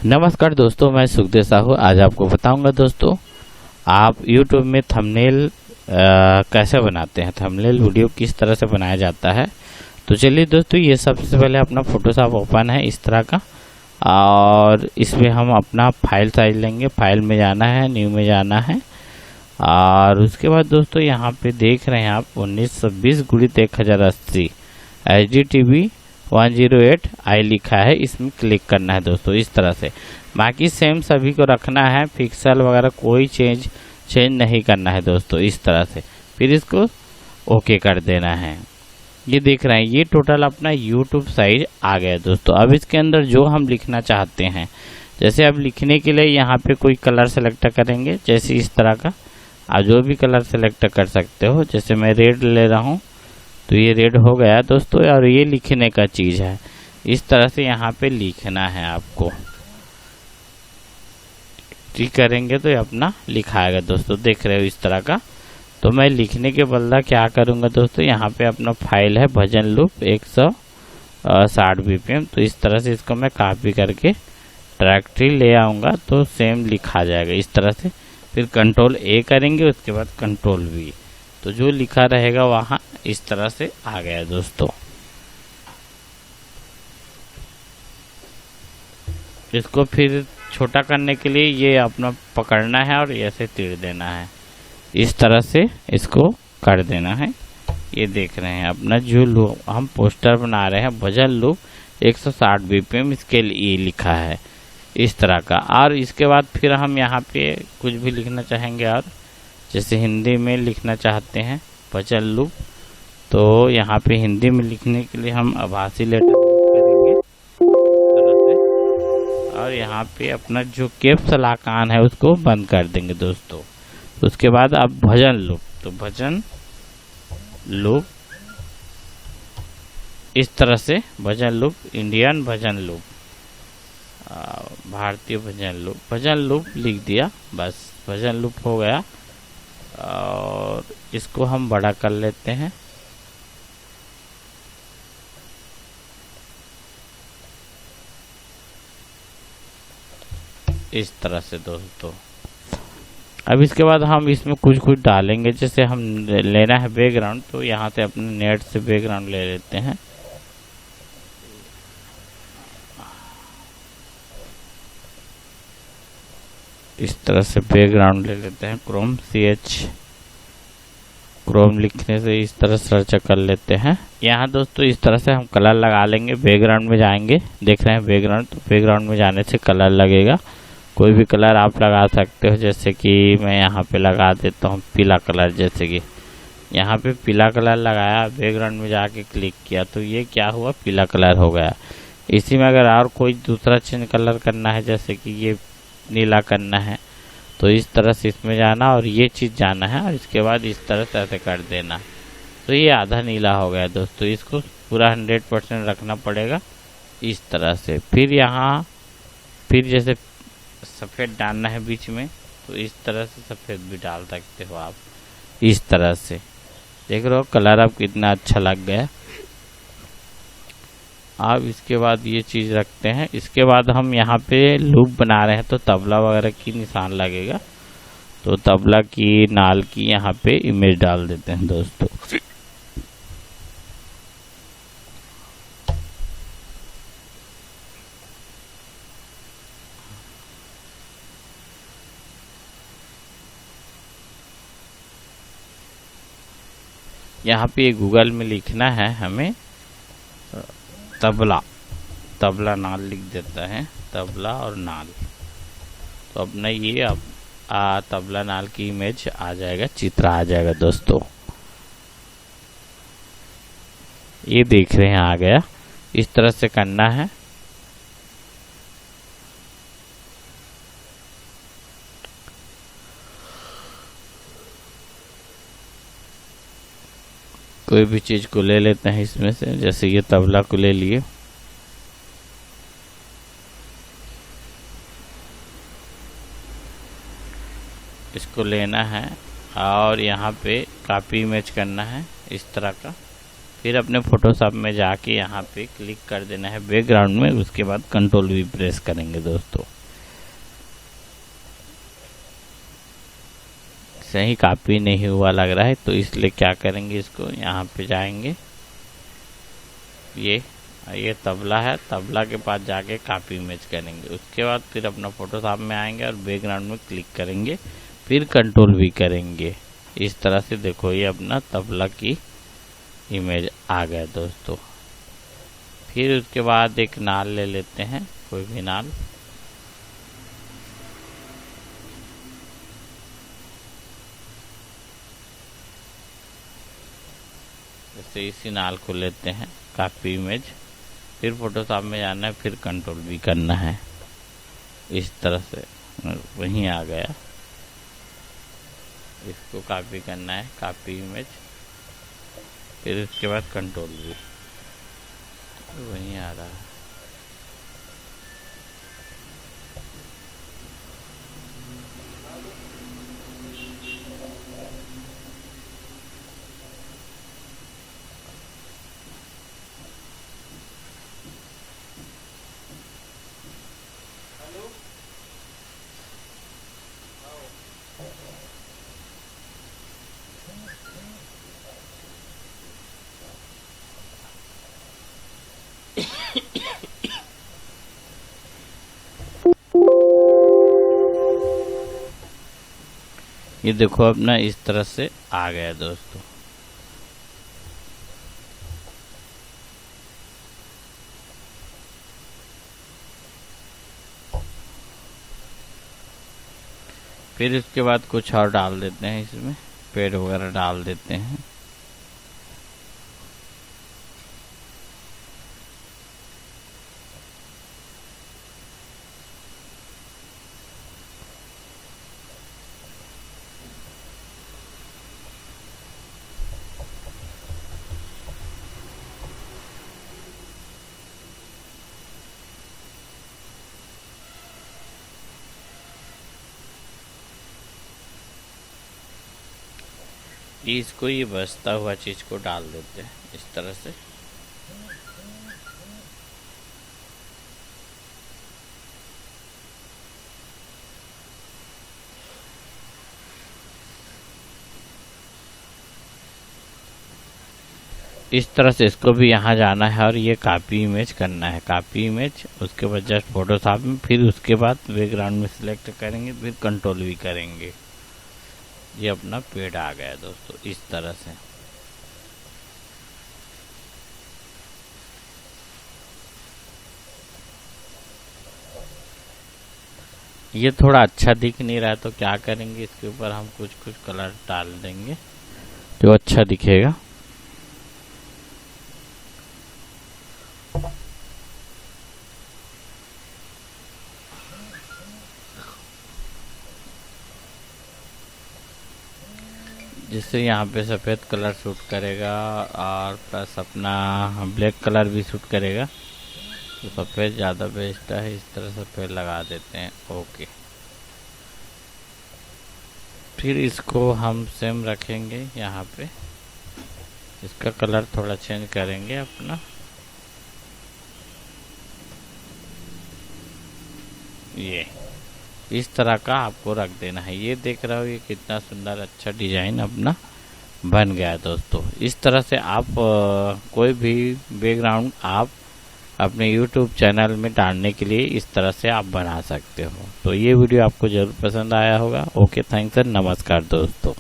नमस्कार दोस्तों, मैं सुखदेव साहू आज आपको बताऊंगा दोस्तों आप YouTube में थंबनेल कैसे बनाते हैं, थंबनेल वीडियो किस तरह से बनाया जाता है। तो चलिए दोस्तों, ये सबसे पहले अपना फोटोशॉप ओपन है इस तरह का, और इसमें हम अपना फाइल साइज लेंगे। फाइल में जाना है, न्यू में जाना है, और उसके बाद दोस्तों यहाँ पे देख रहे हैं आप 1920x1080 HDTV 108 आई लिखा है, इसमें क्लिक करना है दोस्तों इस तरह से। बाकी सेम सभी को रखना है, पिक्सल वगैरह कोई चेंज नहीं करना है दोस्तों इस तरह से। फिर इसको ओके कर देना है। ये देख रहे हैं, ये टोटल अपना YouTube साइज आ गया दोस्तों। अब इसके अंदर जो हम लिखना चाहते हैं, जैसे अब लिखने के लिए यहाँ पे कोई कलर सेलेक्ट करेंगे, जैसे इस तरह का आप जो भी कलर सेलेक्ट कर सकते हो। जैसे मैं रेड ले रहा हूँ तो ये रेड हो गया दोस्तों, और ये लिखने का चीज है, इस तरह से यहाँ पे लिखना है आपको। ठीक करेंगे तो ये अपना लिखाएगा दोस्तों, देख रहे हो इस तरह का। तो मैं लिखने के बदला क्या करूँगा दोस्तों, यहाँ पे अपना फाइल है भजन लूप 160 BPM, तो इस तरह से इसको मैं कॉपी करके डायरेक्टली ले आऊँगा तो सेम लिखा जाएगा इस तरह से। फिर कंट्रोल A करेंगे, उसके बाद कंट्रोल V, तो जो लिखा रहेगा वहाँ इस तरह से आ गया दोस्तों। इसको फिर छोटा करने के लिए ये अपना पकड़ना है और ऐसे तीर देना है, इस तरह से इसको कर देना है। ये देख रहे हैं अपना जो लूप हम पोस्टर बना रहे हैं, भजन लूप 160 BPM, इसके लिए लिखा है इस तरह का। और इसके बाद फिर हम यहाँ पे कुछ भी लिखना चाहेंगे, और जैसे हिंदी में लिखना चाहते हैं भजन लूप, तो यहाँ पे हिंदी में लिखने के लिए हम आभासी लेटर करेंगे इस तरह से, और यहाँ पे अपना जो कैप्स आइकन है उसको बंद कर देंगे दोस्तों। उसके बाद अब भजन लूप, तो भजन लूप इस तरह से, भजन लूप, इंडियन भजन लूप, भारतीय भजन लूप लिख दिया, बस भजन लूप हो गया। और इसको हम बड़ा कर लेते हैं। इस तरह से दोस्तों। अब इसके बाद हम इसमें कुछ डालेंगे, जैसे हम लेना है बैकग्राउंड, तो यहाँ से अपने नेट से बैकग्राउंड ले लेते हैं। इस तरह से बैकग्राउंड ले लेते हैं, क्रोम लिखने से इस तरह सर्च कर लेते हैं। यहाँ दोस्तों इस तरह से हम कलर लगा लेंगे। बैकग्राउंड में जाएंगे, देख रहे हैं बैकग्राउंड, तो बैकग्राउंड में जाने से कलर लगेगा। कोई भी कलर आप लगा सकते हो, जैसे कि मैं यहाँ पे लगा देता हूँ पीला कलर। जैसे कि यहाँ पे पीला कलर लगाया, बैकग्राउंड में जाके क्लिक किया तो ये क्या हुआ, पीला कलर हो गया। इसी में अगर और कोई दूसरा चेंज कलर करना है, जैसे कि ये नीला करना है, तो इस तरह से इसमें जाना और ये चीज़ जाना है, और इसके बाद इस तरह से ऐसे कर देना, तो ये आधा नीला हो गया दोस्तों। इसको पूरा 100% रखना पड़ेगा इस तरह से। फिर यहाँ फिर जैसे सफ़ेद डालना है बीच में, तो इस तरह से सफ़ेद भी डाल सकते हो आप इस तरह से। देख रहे हो कलर अब कितना अच्छा लग गया। अब इसके बाद ये चीज़ रखते हैं। इसके बाद हम यहाँ पे लूप बना रहे हैं, तो तबला वगैरह की निशान लगेगा, तो तबला की नाल की यहाँ पे इमेज डाल देते हैं दोस्तों। यहाँ पे गूगल में लिखना है हमें तबला नाल लिख देता है, तबला और नाल, तो अपना ये तबला नाल की इमेज आ जाएगा, चित्र आ जाएगा दोस्तों। ये देख रहे हैं आ गया, इस तरह से करना है। कोई भी चीज को ले लेते हैं इसमें से, जैसे ये तबला को ले लिए, इसको लेना है और यहाँ पे कॉपी इमेज करना है इस तरह का। फिर अपने फोटोशॉप में जाके यहाँ पे क्लिक कर देना है बैकग्राउंड में, उसके बाद कंट्रोल V प्रेस करेंगे दोस्तों। सही कॉपी नहीं हुआ लग रहा है, तो इसलिए क्या करेंगे, इसको यहाँ पे जाएंगे, ये तबला है, तबला के पास जाके कॉपी इमेज करेंगे। उसके बाद फिर अपना फोटोशॉप में आएंगे और बैकग्राउंड में क्लिक करेंगे, फिर कंट्रोल V करेंगे। इस तरह से देखो ये अपना तबला की इमेज आ गया दोस्तों। फिर उसके बाद एक नाल ले लेते हैं, कोई भी नाल। जैसे इसी नाल को लेते हैं कॉपी इमेज, फिर फोटोशॉप में जाना है, फिर कंट्रोल V करना है। इस तरह से वहीं आ गया, इसको कॉपी करना है, कॉपी इमेज, फिर उसके बाद कंट्रोल V, वहीं आ रहा है। ये देखो अपना इस तरह से आ गया दोस्तों। फिर इसके बाद कुछ और डाल देते हैं, इसमें पेड़ वगैरह डाल देते हैं। इसको ये बचता हुआ चीज को डाल देते हैं इस तरह से। इस तरह से इसको भी यहाँ जाना है और ये कॉपी इमेज करना है, कॉपी इमेज। उसके बाद जस्ट फोटोशॉप में, फिर उसके बाद बैकग्राउंड में सिलेक्ट करेंगे, फिर कंट्रोल V करेंगे। ये अपना पेड़ आ गया दोस्तों इस तरह से। ये थोड़ा अच्छा दिख नहीं रहा है, तो क्या करेंगे, इसके ऊपर हम कुछ कुछ कलर डाल देंगे जो अच्छा दिखेगा। जिससे यहाँ पे सफ़ेद कलर सूट करेगा और प्लस अपना ब्लैक कलर भी सूट करेगा, तो सफ़ेद ज़्यादा बेस्ट है। इस तरह सफ़ेद लगा देते हैं, ओके। फिर इसको हम सेम रखेंगे, यहाँ पे इसका कलर थोड़ा चेंज करेंगे अपना। ये इस तरह का आपको रख देना है। ये देख रहे हो ये कितना सुंदर अच्छा डिजाइन अपना बन गया दोस्तों। इस तरह से आप कोई भी बैकग्राउंड आप अपने YouTube चैनल में डालने के लिए इस तरह से आप बना सकते हो। तो ये वीडियो आपको जरूर पसंद आया होगा। ओके, थैंक्स एंड नमस्कार दोस्तों।